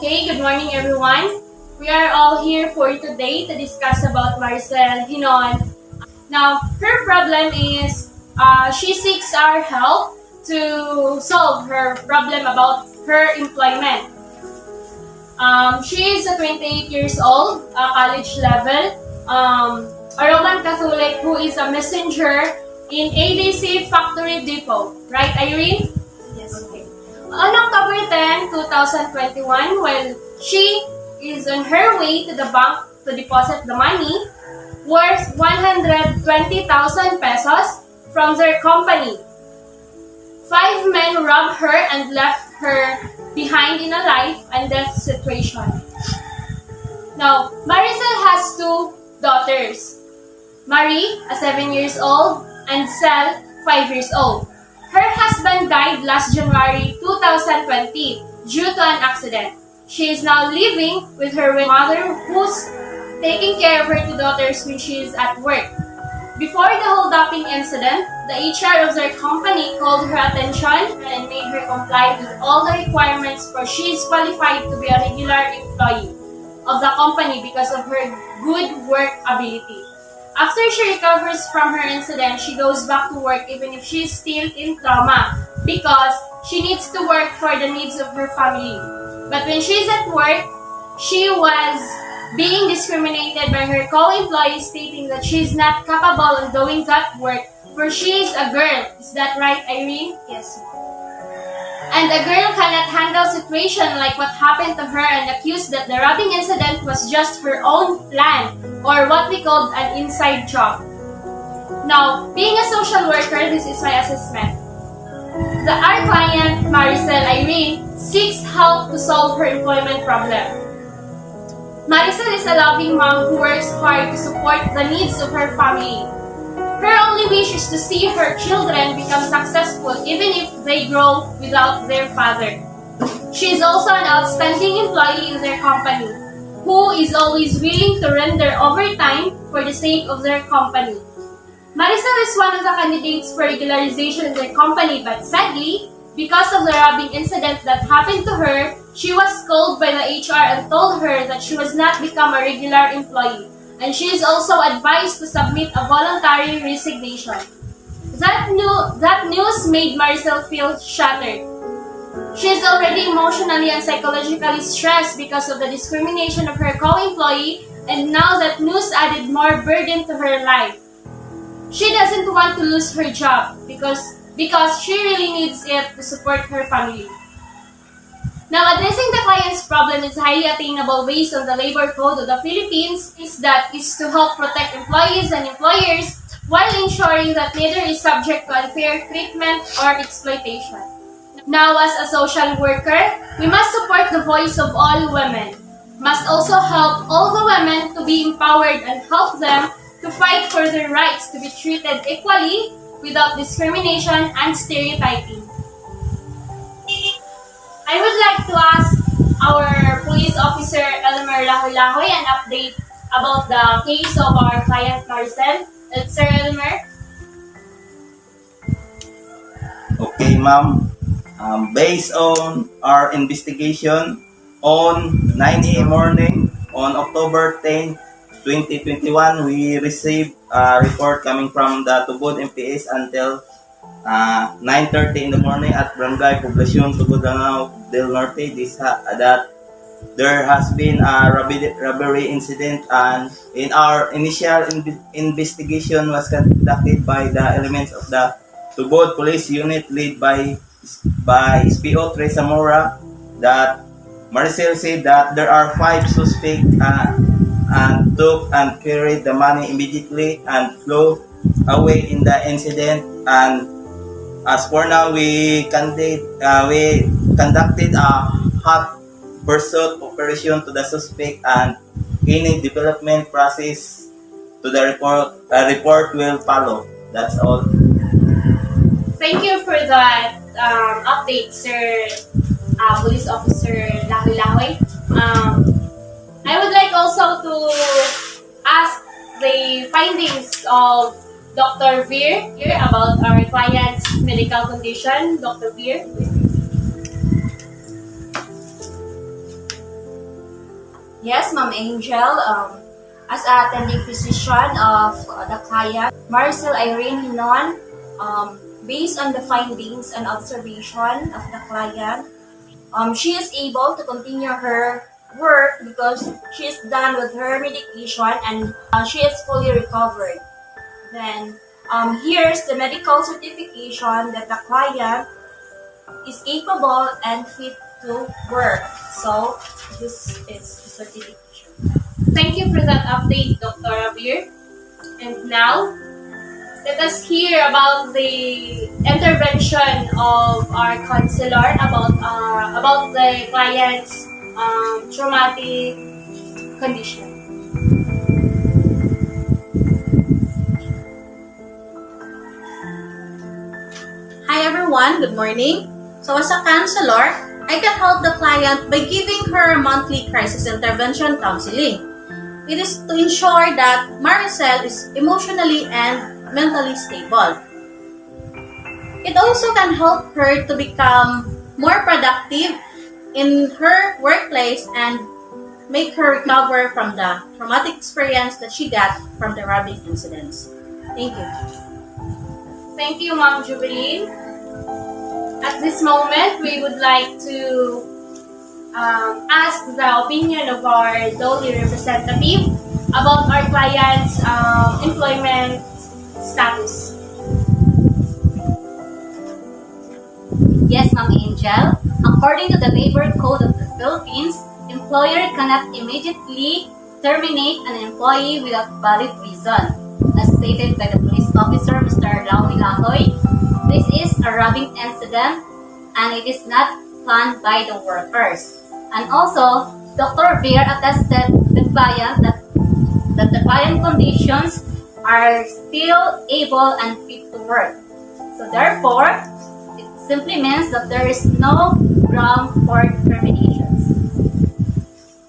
Okay, good morning everyone. We are all here for today to discuss about Maricel Hinon. Now, her problem is she seeks our help to solve her problem about her employment. She is 28 years old, college level, a Roman Catholic who is a messenger in ABC Factory Depot. Right, Irene? Yes. Okay. On October 10, 2021, while she is on her way to the bank to deposit the money worth 120,000 pesos from their company, 5 men robbed her and left her behind in a life and death situation. Now, Maricel has 2 daughters, Marie, 7 years old, and Cel, 5 years old. Her husband died last January 2020 due to an accident. She is now living with her mother who's taking care of her 2 daughters when she is at work. Before the hold-upping incident, the HR of their company called her attention and made her comply with all the requirements for she is qualified to be a regular employee of the company because of her good work ability. After she recovers from her incident, she goes back to work even if she is still in trauma because she needs to work for the needs of her family. But when she is at work, she was being discriminated by her co-employees stating that she is not capable of doing that work for she is a girl. Is that right, Irene? Yes. And a girl cannot handle situation like what happened to her and accused that the robbing incident was just her own plan or what we called an inside job. Now, being a social worker, this is my assessment. Our client, Maricel Irene, seeks help to solve her employment problem. Maricel is a loving mom who works hard to support the needs of her family. Her only wish is to see her children become successful even if they grow without their father. She is also an outstanding employee in their company, who is always willing to render overtime for the sake of their company. Maricel is one of the candidates for regularization in their company, but sadly, because of the robbing incident that happened to her, she was called by the HR and told her that she was not become a regular employee, and she is also advised to submit a voluntary resignation. That news made Maricel feel shattered. She is already emotionally and psychologically stressed because of the discrimination of her co-employee, and now that news added more burden to her life. She doesn't want to lose her job because she really needs it to support her family. Now, addressing the client's problem is highly attainable based on the Labor Code of the Philippines is to help protect employees and employers while ensuring that neither is subject to unfair treatment or exploitation. Now, as a social worker, we must support the voice of all women, must also help all the women to be empowered and help them to fight for their rights to be treated equally without discrimination and stereotyping. I would like to ask our police officer Elmer Lahoy an update about the case of our client Maricel. Sir Elmer? Okay, ma'am. Based on our investigation, on 9 a.m. morning, on October 10, 2021, we received a report coming from the Tubod MPS until 9:30 in the morning at Barangay Poblacion, Tubod del Norte, that there has been a robbery incident, and in our initial investigation was conducted by the elements of the Tubod Police Unit led by SPO Teresa Mora, that Maricel said that there are 5 suspects and took and carried the money immediately and flew away in the incident. And as for now, we conducted a hot pursuit operation to the suspect, and any development process to the report will follow. That's all. Thank you for that update, Sir Police Officer Lahoy. I would like also to ask the findings of Dr. Veer here about our client's medical condition. Dr. Veer? Yes, Ma'am Angel. As a attending physician of the client, Maricel Irene Hinon, based on the findings and observation of the client, she is able to continue her work because she is done with her medication and she is fully recovered. Then, here's the medical certification that the client is capable and fit to work. So, this is the certification. Thank you for that update, Dr. Abir. And now, let us hear about the intervention of our counselor about the client's traumatic condition. Hi everyone, good morning. So as a counselor, I can help the client by giving her monthly crisis intervention counseling. It is to ensure that Maricel is emotionally and mentally stable. It also can help her to become more productive in her workplace and make her recover from the traumatic experience that she got from the robbing incidents. Thank you. Thank you, Ma'am Jubilee. At this moment, we would like to ask the opinion of our Dolly representative about our client's employment status. Yes, Ma'am Angel. According to the Labor Code of the Philippines, employer cannot immediately terminate an employee without valid reason. As stated by the police officer, Mr. Raul Lahoy, this is a robbing incident and it is not planned by the workers. And also, Dr. Beer attested the client that the client conditions are still able and fit to work. So therefore, it simply means that there is no ground for terminations.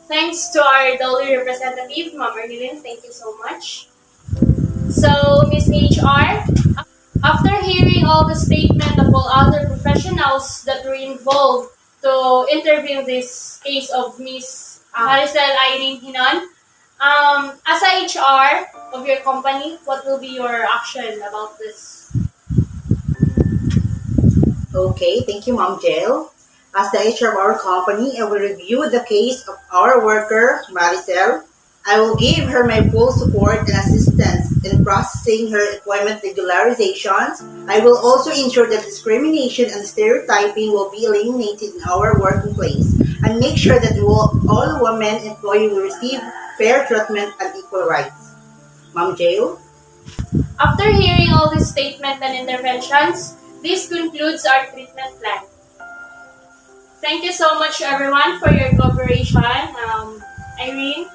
Thanks to our Dolly representative, Ma'am Erlyn. Thank you so much. So, Ms. HR, after hearing all the statement of all other professionals that were involved to interview this case of Ms. Maricel Irene Hinon, as a HR of your company, what will be your action about this? Okay, thank you, Ma'am Jail. As the HR of our company, I will review the case of our worker, Maricel. I will give her my full support and assistance in processing her employment regularizations. I will also ensure that discrimination and stereotyping will be eliminated in our working place and make sure that all women employees will receive fair treatment and equal rights. Ma'am Jail? After hearing all these statements and interventions, this concludes our treatment plan. Thank you so much, everyone, for your cooperation. Irene,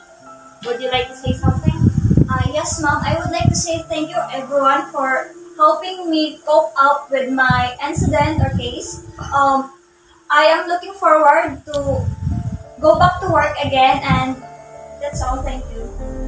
would you like to say something? Yes, Ma'am. I would like to say thank you, everyone, for helping me cope up with my incident or case. I am looking forward to go back to work again, and that's all. Thank you.